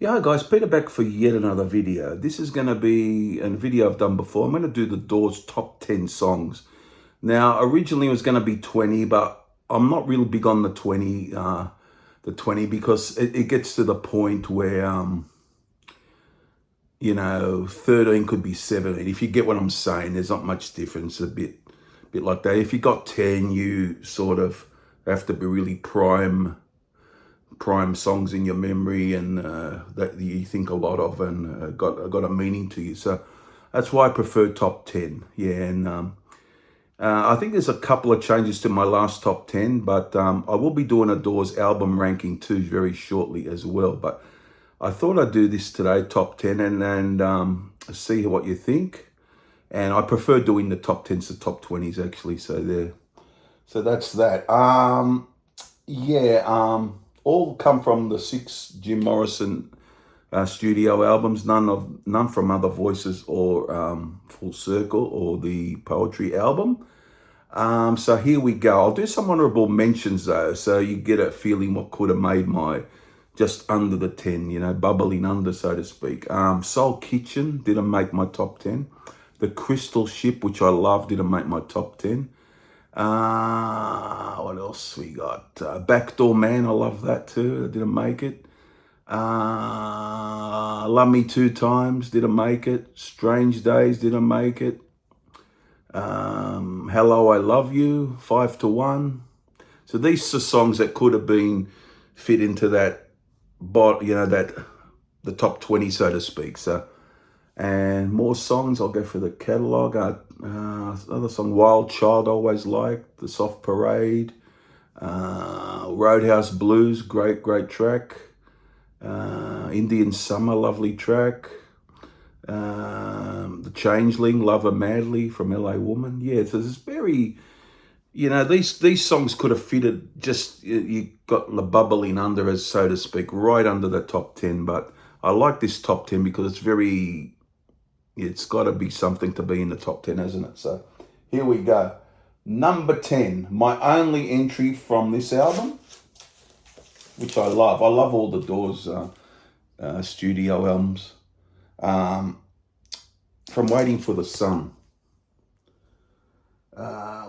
Yeah, guys, Peter back for yet another video. This is going to be a video I've done before. I'm going to do the Doors top 10 songs. Now, originally it was going to be 20, but I'm not really big on the 20 because it gets to the point where, 13 could be 17. If you get what I'm saying, there's not much difference, a bit like that. If you got 10, you sort of have to be really prime songs in your memory and that you think a lot of and got a meaning to you. So that's why I prefer top 10. Yeah, and I think there's a couple of changes to my last top 10, but I will be doing a Doors album ranking too very shortly as well. But I thought I'd do this today, top 10, and see what you think. And I prefer doing the top 10s to top 20s actually. So that's that. All come from the 6 Jim Morrison studio albums. None from Other Voices or Full Circle or the Poetry album. So here we go. I'll do some honorable mentions though, so you get a feeling what could have made my just under the 10, bubbling under, so to speak. Soul Kitchen didn't make my top 10. The Crystal Ship, which I love, didn't make my top 10. What else we got? Backdoor Man, I love that too. I didn't make it. Love Me Two Times, didn't make it. Strange Days, didn't make it. Hello, I Love You, 5 to 1. So these are songs that could have been fit into that, the top 20, so to speak. So, and more songs, I'll go for the catalogue. Another song, Wild Child, always liked. The Soft Parade. Roadhouse Blues, great track. Indian Summer, lovely track. The Changeling, Love Her Madly from LA Woman. Yeah, so there's very, these songs could have fitted just, you got the bubbling under, as so to speak, right under the top 10. But I like this top 10 because it's got to be something to be in the top 10, hasn't it? So here we go. Number 10, my only entry from this album, which I love. I love all the Doors studio albums. From Waiting for the Sun.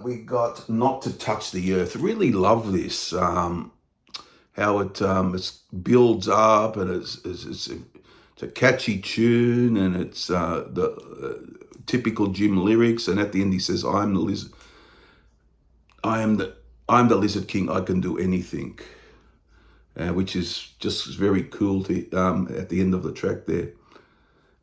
We got Not to Touch the Earth. Really love this. How it builds up, and it's a catchy tune, and it's the typical Jim lyrics. And at the end, he says, "I'm the lizard. I'm the Lizard King. I can do anything," which is just very cool at the end of the track there.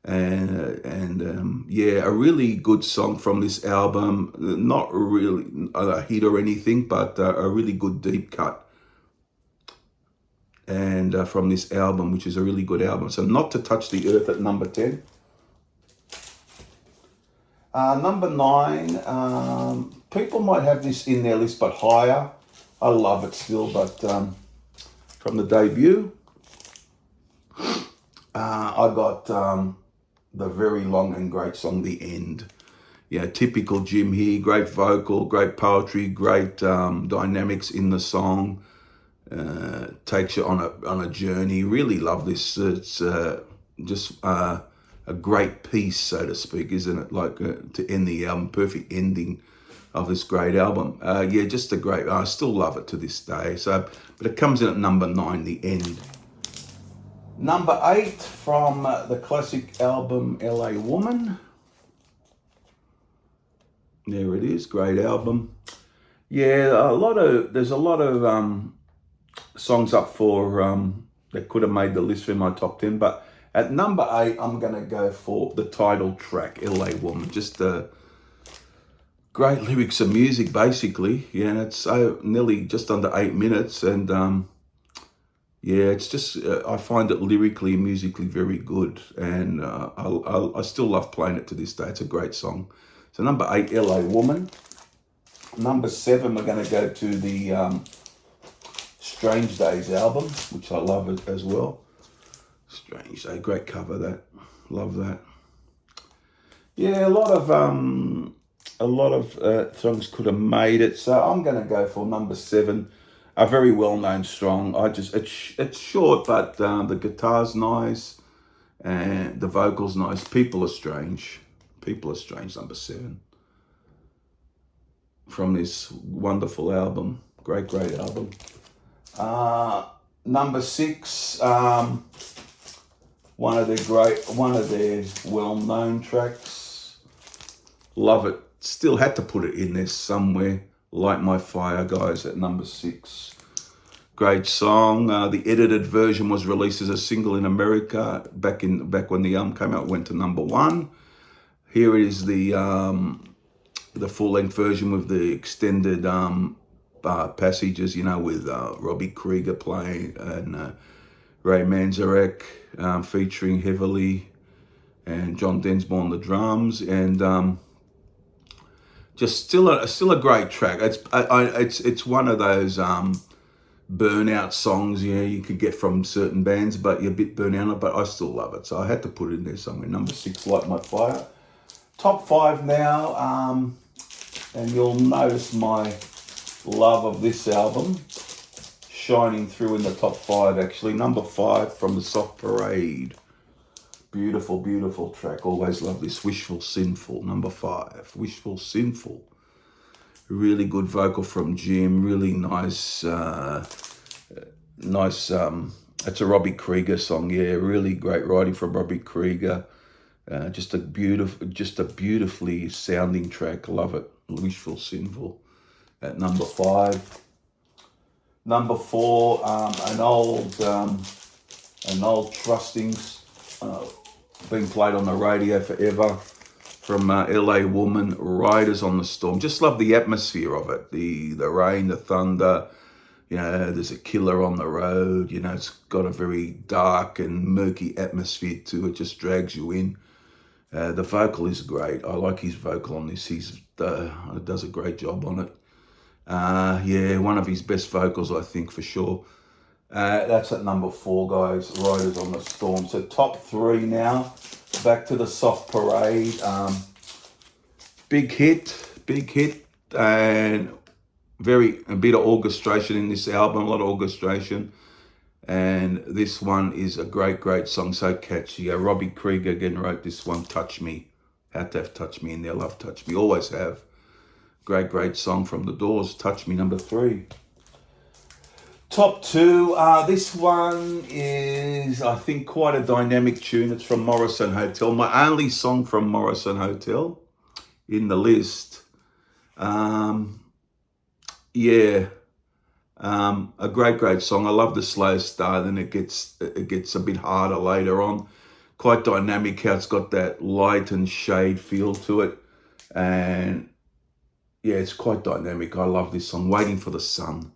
A really good song from this album. Not really a hit or anything, but a really good deep cut. And from this album, which is a really good album. So Not to Touch the Earth at number 10. Number 9, people might have this in their list, but higher. I love it still, but from the debut, I got the very long and great song, The End. Yeah, typical Jim here. Great vocal, great poetry, great dynamics in the song. Takes you on a journey. Really love this. It's just a great piece, so to speak, isn't it? Like to end the album, perfect ending of this great album. Just a great. I still love it to this day. So, but it comes in at number 9, The End. Number 8 from the classic album LA Woman. There it is, great album. Yeah, there's a lot of songs up for that could have made the list for my top 10, but at number 8, I'm gonna go for the title track, LA Woman. Just great lyrics and music, basically. Yeah, and it's nearly just under 8 minutes, and it's just, I find it lyrically and musically very good, and I still love playing it to this day. It's a great song. So number 8, LA Woman. Number 7, we're going to go to the Strange Days album, which I love it as well. Strange Day, great cover that. Love that. Yeah, a lot of songs could have made it, so I'm going to go for number 7. a very well-known song. It's short, but the guitar's nice and the vocals nice. People Are Strange. People Are Strange, number 7 from this wonderful album. Great album. Number 6, one of their well-known tracks. Love it. Still had to put it in there somewhere. Light My Fire, guys, at number 6. Great song. The edited version was released as a single in America back when the album came out. Went to number 1. Here is the full-length version with the extended passages, with Robbie Krieger playing and Ray Manzarek featuring heavily, and John Densmore on the drums, and just still a great track. It's one of those burnout songs you could get from certain bands, but you're a bit burnt out, but I still love it, so I had to put it in there somewhere. Number 6, Light My Fire. Top 5 now, and you'll notice my love of this album shining through in the top 5 actually. Number 5 from the Soft Parade. Beautiful track. Always love this. Wishful Sinful, number 5. Wishful Sinful. Really good vocal from Jim. Really nice. It's a Robbie Krieger song. Yeah, really great writing from Robbie Krieger. Just a beautifully sounding track. Love it. Wishful Sinful at number 5. Number 4, an old trustings, being played on the radio forever, from LA Woman, Riders on the Storm. Just love the atmosphere of it. The rain, the thunder, there's a killer on the road, it's got a very dark and murky atmosphere to it, just drags you in. The vocal is great. I like his vocal on this. He does a great job on it. One of his best vocals, I think, for sure. That's at number 4, guys. Riders on the Storm. So top 3 now. Back to the Soft Parade. Big hit, and a bit of orchestration in this album. A lot of orchestration, and this one is a great song. So catchy. Robbie Krieger again wrote this one. Touch Me. Had to have Touch Me in there. Love Touch Me. Always have. Great song from The Doors. Touch Me, number 3. Top 2. This one is, I think, quite a dynamic tune. It's from Morrison Hotel. My only song from Morrison Hotel in the list. A great song. I love the slow start, and it gets a bit harder later on. Quite dynamic how it's got that light and shade feel to it, and it's quite dynamic. I love this song, Waiting for the Sun,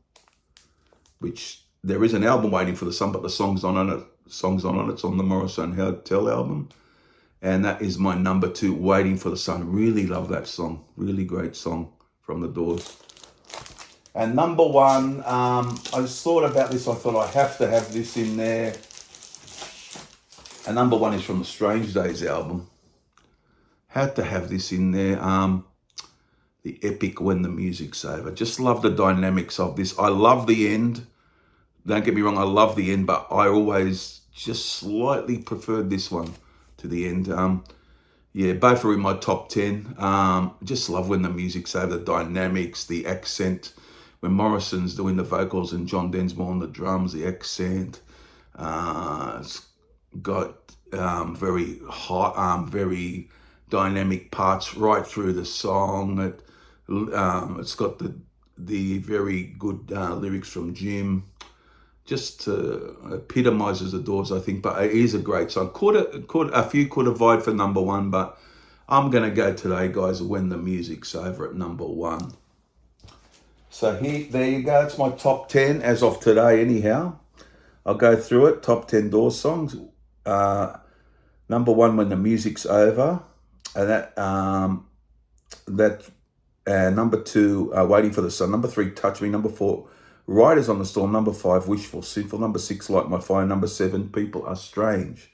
which there is an album, Waiting for the Sun, but the song's not on it. It's on the Morrison Hotel album. And that is my number 2, Waiting for the Sun. Really love that song. Really great song from The Doors. And number 1, I just thought about this. I thought I have to have this in there. And number 1 is from the Strange Days album. Had to have this in there. The epic When the Music's Over. Just love the dynamics of this. I love the end. Don't get me wrong, I love the end, but I always just slightly preferred this one to the end. Both are in my top 10. Just love When the Music's Over. The dynamics, the accent. When Morrison's doing the vocals and John Densmore on the drums, the accent. It's got very hot, very dynamic parts right through the song. It's got the very good lyrics from Jim. Just epitomizes The Doors, I think, but it is a great song. A few could have vied for number 1, but I'm going to go today, guys, When the Music's Over at number 1. So there you go. It's my top 10 as of today, anyhow. I'll go through it. Top 10 Doors songs. Number 1, When the Music's Over. And number 2, Waiting for the Sun. Number 3, Touch Me. Number 4, Riders on the Storm. Number 5, Wishful Sinful. Number 6, Light My Fire. Number 7, People Are Strange.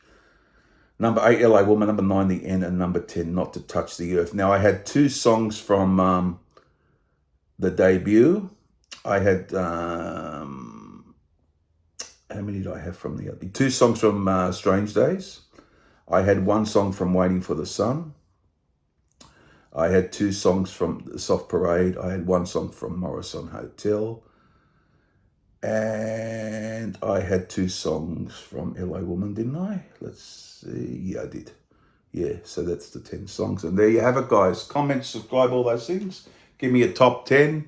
Number 8, LA Woman. Number 9, The End. And number 10, Not to Touch the Earth. Now, I had 2 songs from the debut, I had how many did I have from the other? 2 songs from Strange Days. I had 1 song from Waiting for the Sun. I had 2 songs from the Soft Parade. I had 1 song from Morrison Hotel. And I had 2 songs from LA Woman, didn't I? Let's see. Yeah, I did. Yeah, so that's the 10 songs. And there you have it, guys. Comment, subscribe, all those things. Give me a top 10.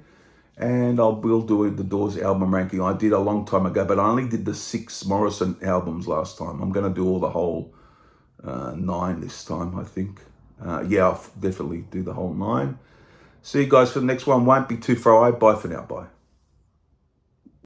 And we'll do the Doors album ranking. I did a long time ago, but I only did the 6 Morrison albums last time. I'm going to do all the whole 9 this time, I think. Yeah, I'll definitely do the whole 9. See you guys for the next one. Won't be too far away. Bye for now. Bye.